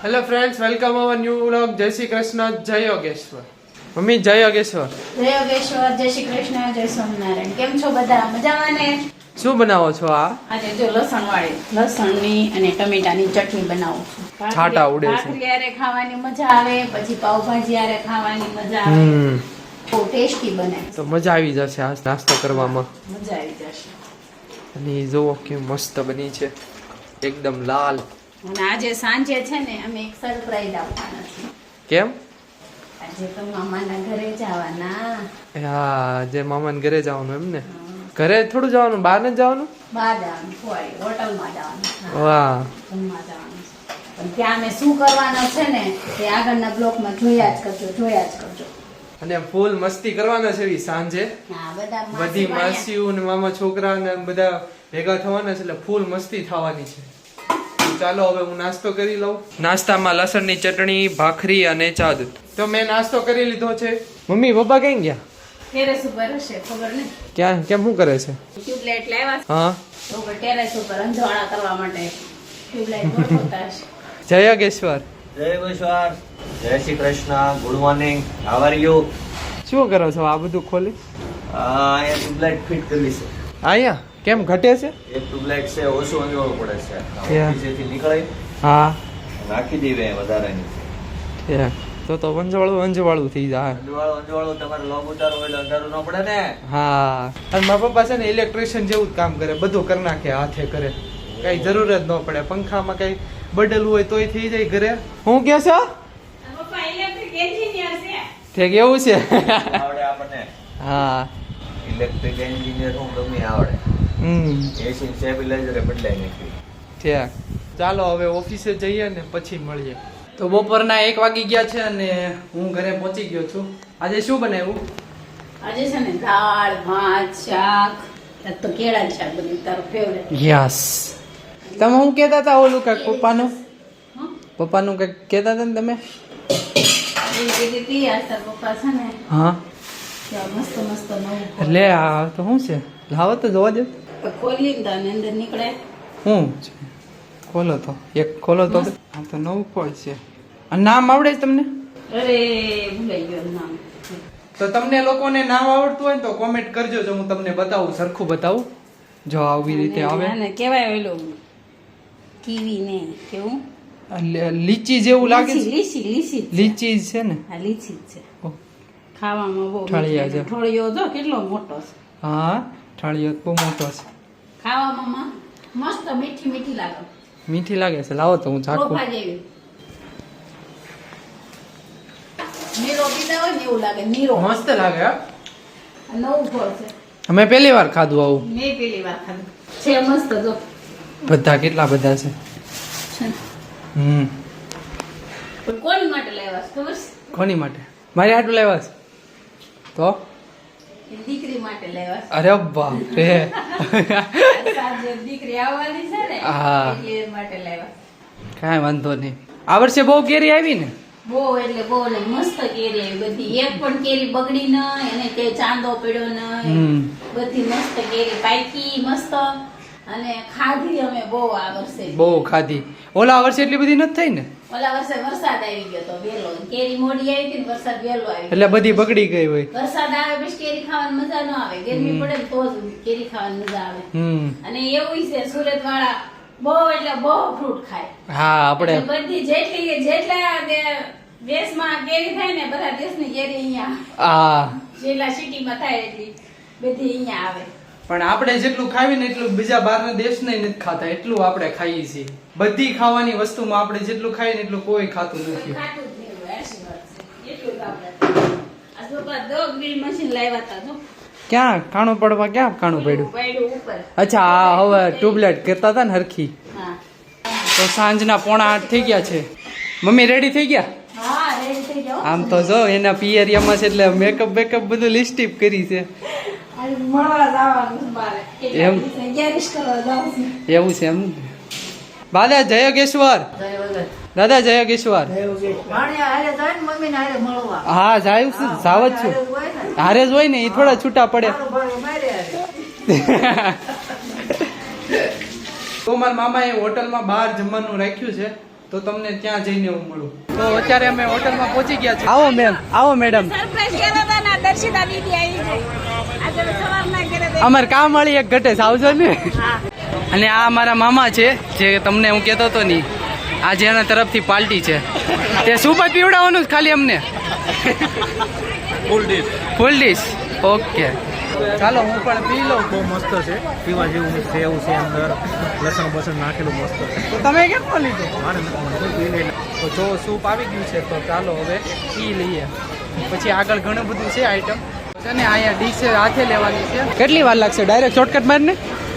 Hello friends, welcome our new vlog. જય શ્રી કૃષ્ણ, જય Yogeshwar. Mummy જય યોગેશ્વર. જય યોગેશ્વર, જય શ્રી કૃષ્ણ, જય સ્વામિનારાયણ. કેમ છો બધા? મજામાં ને? શું બનાવો છો આ? આજે જો લસણની અને ટમેટાની ચટણી બનાવું છું. છાંટા ઉડે છે. ભાખરી હારે ખાવાની મજા આવે, પછી પાવભાજી હારે ખાવાની મજા આવે. બહુ ટેસ્ટી બને. તો મજા આવી જશે આ નાસ્તો કરવામાં. મજા આવી જશે. અને જુઓ કે મસ્ત બની છે, એકદમ લાલ. અને આજે સાંજે છે ને અમે એક સરપ્રાઈઝ આપવાના છીએ. કેમ? આજે તો મામાના ઘરે જવાના. હા, જે મામાના ઘરે જવાનું એમ ને? ઘરે થોડું જવાનું, બહાર નથી જવાનું? બહાર જવાનું, હોટલમાં જવાનું. વાહ, જમવા જવાનું છે. પણ ત્યાં અમે શું કરવાના છે ને તે આગળના બ્લોકમાં જોયા જ કરજો. અને ફૂલ મસ્તી કરવાના છે એવી સાંજે. હા, બધા બધી માસીઓ ને મામા છોકરા ને બધા ભેગા થવાના છે, એટલે ફૂલ મસ્તી થવાની છે. ચાલો હવે હું નાસ્તો કરી લઉં. નાસ્તામાં લસણની ચટણી, ભાખરી અને ચા દૂધ. તો મેં નાસ્તો કરી લીધો છે. મમ્મી પપ્પા ક્યાં ગયા? ટેરેસ ઉપર હશે, ખબર નહીં. ક્યાં કેમ શું કરે છે? ટ્યુબલાઇટ લાવ્યા છે. હા, તો ટેરેસ ઉપર અંજવાળા કરવા માટે ટ્યુબલાઇટ ગોઠવતા હશે. જય યોગેશ્વર. જય યોગેશ્વર, જય Shri Krishna, good morning, how are you? શું કરો છો આ બધું ખોલી? અહીંયા ટ્યુબલાઇટ ફિટ કરવી છે. અહીંયા કેમ ઘટે છે? એક ટ્યુબલાઇટ છે, ઓછું અંજવાળું પડે છે. Yeah. ઓફિસેથી નીકળે હા, નાખી દેવે વધારાની. તો અંજવાળું થઈ જાય. અંજવાળું તમારે લોગ ઉતારવો એટલે અંધારું ન પડે ને. હા, અને મારા પપ્પા છે ને ઇલેક્ટ્રિશિયન જેવું જ કામ કરે, બધું કરી નાખે, હાથે કરે, કઈ જરૂર જ ન પડે. પંખામાં કઈ બદલવું હોય તોય થઈ જાય ઘરે. હું કે છો? પપ્પા ઇલેક્ટ્રિક એન્જિનિયર છે. ઠીક, એવું છે? આવડે આપણને હા. ઇલેક્ટ્રિક એન્જિનિયર હું ગમે આવડે. એસી સ્ટેબિલાઇઝર બદલાઈ નાખી. ઠીક, ચાલો હવે ઓફિસે જઈએ ને પછી મળીએ. તો બપોરના 1 વાગી ગયા છે અને હું ઘરે પહોંચી ગયો છું. આજે શું બનાવ્યું? આજે છે ને દાળ, ભાત, શાક, તો કેળા શાક બન્યું. તારું ફેવરેટ. યસ. તમે હું કહેતા હતા ઓલું કઈક પપ્પાનું કઈક કહેતા હતા ને તમે? પપ્પા છે ને હા, મસ્ત નવું એટલે આ તો શું છે? લાવો તો જોવા દે. ખોલી ને અંદર નીકળે. શું છે? ખોલો તો, એક ખોલો તો. આ તો નવું ફળ છે. આ નામ આવડે છે તમને? અરે ભૂલાઈ ગયો નામ. તો તમને લોકોને નામ આવડતું હોય ને તો કોમેન્ટ કરજો, જો હું તમને બતાવું, સરખું બતાવું. જો આવી રીતે આવે. અને કેવાય ઓલું કીવી ને કેવું લીચી જેવું લાગે છે. લીચી છે ને? હા, લીચી જ છે. ઓહ. ખાવામાં બહુ ઠળિયા છે. ઠળિયો જો કેટલો મોટો છે. હા, ઠાળિયો બહુ મોટો છે. ખાવામાં મસ્ત મીઠી લાગે. મીઠી લાગે છે. લાવો તો હું ચાખું. ચોખા જેવી. નીરો પીતા હોય ને એવું લાગે. નીરો મસ્ત લાગે. હા, નવું ફળ છે. અમે પહેલી વાર ખાધું આવું. મેં પેલી વાર ખાધું છે. મસ્ત જો બધા કેટલા બધા છે. પણ કોની માટે લાવ્યા છે ખબર છે? કોની માટે? મારી હાટું લાવ્યા છે તો? એ દીકરી માટે લાવ્યા છે. અરે બાપ રે. સાંજે દીકરી આવવાની છે ને હા. એટલે એ માટે લાવ્યા. કાંઈ વાંધો નહીં. આ વર્ષે બહુ કેરી આવી ને? બહુ એટલે બહુ મસ્ત કેરી આવી બધી. એક પણ કેરી બગડી નહીં અને તે ચાંદો પડ્યો નહીં. બધી મસ્ત કેરી પાકી મસ્ત. અને ખાધી અમે બહુ આ વર્ષે. બહુ ખાધી. ઓલા વર્ષે એટલી બધી નથી થઈ ને? ઓલા વર્ષે વરસાદ આવી ગયો તો વહેલો. કેરી મોડી આવી હતી ને વરસાદ વહેલો આવી એટલે બધી બગડી ગઈ હોય. વરસાદ આવે પછી કેરી ખાવાની મજા ન આવે. ગરમી પડે ને તો જ કેરી ખાવાની મજા આવે. અને એવું છે સુરત વાળા બહુ એટલે બહુ ફ્રૂટ ખાય. હા, આપણે બધી જેટલા દેશમાં કેરી થાય ને બધા દેશની કેરી અહીંયા હા જેટલા સિટીમાં થાય એટલી બધી અહીંયા આવે. પણ આપણે જેટલું ખાવી ને એટલું બીજા બહારના દેશને નથી ખાતા, એટલું આપણે ખાઈએ છીએ. બધી ખાવાની વસ્તુમાં આપણે જેટલું ખાઈએ ને એટલું કોઈ ખાતું નથી. ખાતું જ નહીં હોય. આશી વાત છે. એટલું જ આપણે આ છોકરા દો ગ્રીલ મશીન લાવ્યા હતા જો. ક્યાં કાણું પડવા? ક્યાં કાણું પડ્યું? પડ્યું ઉપર. અચ્છા, આ હવે ટ્યુબલાઇટ કરતા હતા ને હરખી. હા તો સાંજના 7:45 થઈ ગયા છે. મમ્મી રેડી થઈ ગયા? હા, રેડી થઈ જાઓ. આમ તો જો એના પિયરિયામાં છે એટલે મેકઅપ બધું લિસ્ટિપ કરી છે. આજે મળવા જવાનું મારે. એમ? 11 કરવા જાઉં છું. એવું છે એમ? દાદા જય યોગેશ્વર. દાદા જય યોગેશ્વર. હા, જાવ છું, જાવ જ છું. હારે જ હોય ને, એ થોડા છૂટા પડે. તો મારા મામાએ હોટલમાં બહાર જમવાનું રાખ્યું છે તો તમને ત્યાં જઈને હું મળું. તો અત્યારે અમે હોટલમાં પહોંચી ગયા છે. આવો મેમ, આવો મેડમ. સરપ્રાઈઝ કર્યા હતા ને દર્શિતા દીદી આવી છે આજે સવારના કર્યા અમારે કામ વાળી એક ઘટે આવજો ને. હા અને આ મારા મામા છે જે તમને હું કહેતો હતો નહીં, આજે એના તરફથી પાર્ટી છે. તે શું પણ પીવડાવવાનું છે ખાલી અમને? ફૂલ ડીશ. ઓકે ચાલો હું પણ પી લઉં. બહુ મસ્ત છે, પીવા જેવું સેવ છે, અંદર લસણ બસણ નાખેલું મસ્ત છે. તો તમે કેમ પણ લીધું? મારે નથી પી લઈને. તો જો સૂપ આવી ગયું છે તો ચાલો હવે પી લઈએ. પછી આગળ ઘણું બધું છે આઈટમ છે ને. અહીંયા ડીશ હાથે લેવાની છે. કેટલી વાર લાગશે? ડાયરેક્ટ શોર્ટકટ મારીને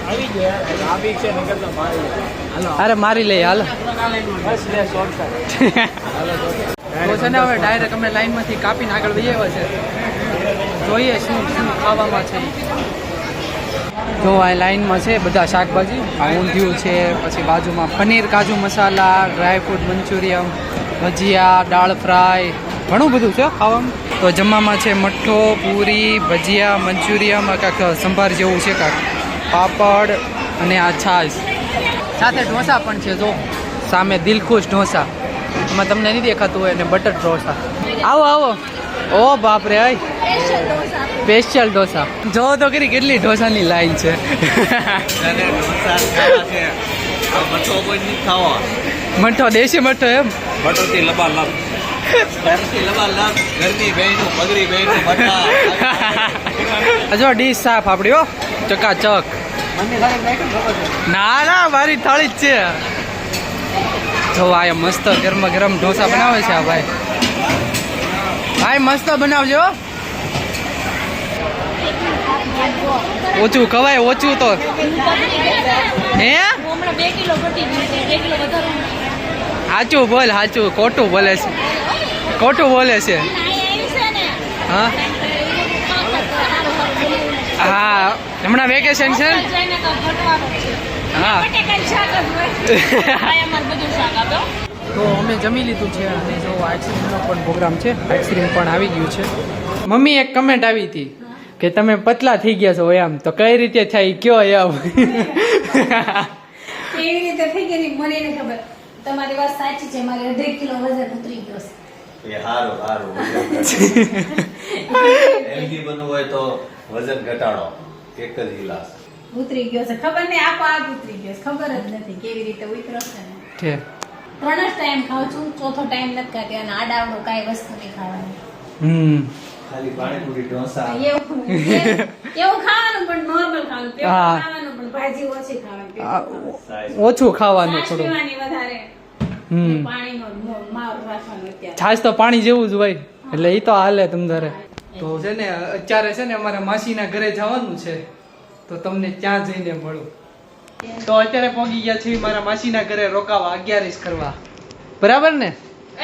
આવી ગયા આવી છે નગર તો મારી હાલો અરે મારી લઈએ હાલો. બસ લે શોર્ટકટ તો છે ને હવે ડાયરેક્ટ અમે લાઈનમાંથી કાપીને આગળ વહી આવ્યા છે. જોઈએ શું શું ખાવામાં છે. જો આ લાઈનમાં છે બધા શાકભાજી, આ ઊંધિયું છે, પછી બાજુમાં પનીર કાજુ મસાલા, ડ્રાયફ્રૂટ મંચુરિયમ, ભજીયા, દાળ ફ્રાય, ઘણું બધું છે ખાવામાં. તો જમવામાં છે મઠ્ઠો, પૂરી, ભજીયા, મંચુરિયમ, કાંક સંભાર જેવું છે, કાંક પાપડ અને આ છાશ. સાથે ઢોસા પણ છે. જો સામે દિલખુશ ઢોસા, એમાં તમને નહીં દેખાતું હોય, અને બટર ઢોસા. આવો આવો. ઓ બાપ રે, સ્પેશિયલ ઢોસા. જો તો કરી કેટલી ઢોસાની લાઈન છે. મઠ્ઠો દેશી મઠ્ઠો એમ. બટરથી લબાલબ ઘરથી લબાલબ ઘરની બહેનું પગરી બહેનું બટા જો ડીશ સાફ આપડી હો, ચકાચક. ના ના મારી થાળી જ છે. જો આ મસ્ત ગરમા ગરમ ઢોસા બનાવે છે આ ભાઈ. ભાઈ મસ્ત બનાવજો. ઓછું ખવાય, ઓછું તો હે. સાચું બોલ, સાચું. ખોટું બોલે છે, ખોટું બોલે છે. હા હા હમણાં વેકેશન છે. હા તો અમે જમી લીધું છે અને જો આઈસ્ક્રીમનો પણ પ્રોગ્રામ છે. આઈસ્ક્રીમ પણ આવી ગયું છે. મમ્મી એક કમેન્ટ આવી હતી કે તમે પતલા થઈ ગયા છો એમ, તો કઈ રીતે થાય કયો એમ. કેવી રીતે થઈ ગઈ મને નહીં ખબર. તમારી વાત સાચી છે, મારે 1.5 કિલો વજન ઉતરી ગયો છે. એ હારું હારું હેલ્ધી બનવું હોય તો વજન ઘટાડો, એક જ ઈલાજ. ઉતરી ગયો છે, ખબર નહીં આપોઆપ ઉતરી ગયો છે, ખબર જ નથી કેવી રીતે ઉતરો છે ને. છે 3 જ ટાઈમ ખાઉં છું, ચોથો ટાઈમ નથી ખાતી, અને આડાવડો કાંઈ વસ્તુ નહીં ખાવાની. ખાલી પાણીપુરી ઢોસા એવું ખાવાનું પણ નોર્મલ ખાવાનું, પેટ હા. ખાવાનું પણ ભાજી ઓછી ખાવાની, ઓછું ખાવાનું છાશ થોડું. પીવાની વધારે, હમ પાણીનો માર રાખવાનો અત્યારે. છાશ તો પાણી જેવું જ હોય, એટલે એ તો હાલે તમ તારે. તો છે ને અત્યારે છે ને અમારા માસીના ઘરે જવાનું છે, તો તમને ત્યાં જઈને મળું. તો અત્યારે પહોંચી ગયા છીએ મારા માસીના ઘરે રોકાવા, 11 કરવા. બરાબર ને?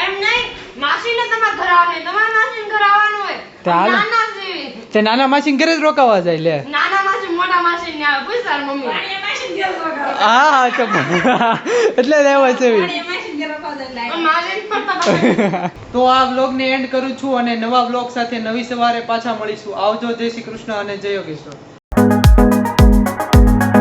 એમ નહીં, માસીને તમારા ઘર આવવાનું, તમારા માસીને ઘર આવવાનું હોય. તે હાલો. નાના જેવી. તે નાના માસીના ઘરે જ રોકાવા જાય લે. નાના માસી મોટા માસી ને આવે, પૂછ તારી મમ્મી. પાણીએ માસીને ઘેર રોકાવા. હા તો એટલે જ આવ્યા છે. પાણીએ માસીને ઘેર રોકાવા જાય એટલે માસીને પણ તમારા તો આ વ્લોગને એન્ડ કરું છું અને નવા વ્લોગ સાથે નવી સવારે પાછા મળીશું. આવજો. જય શ્રી કૃષ્ણ અને જય યોગેશ્વર.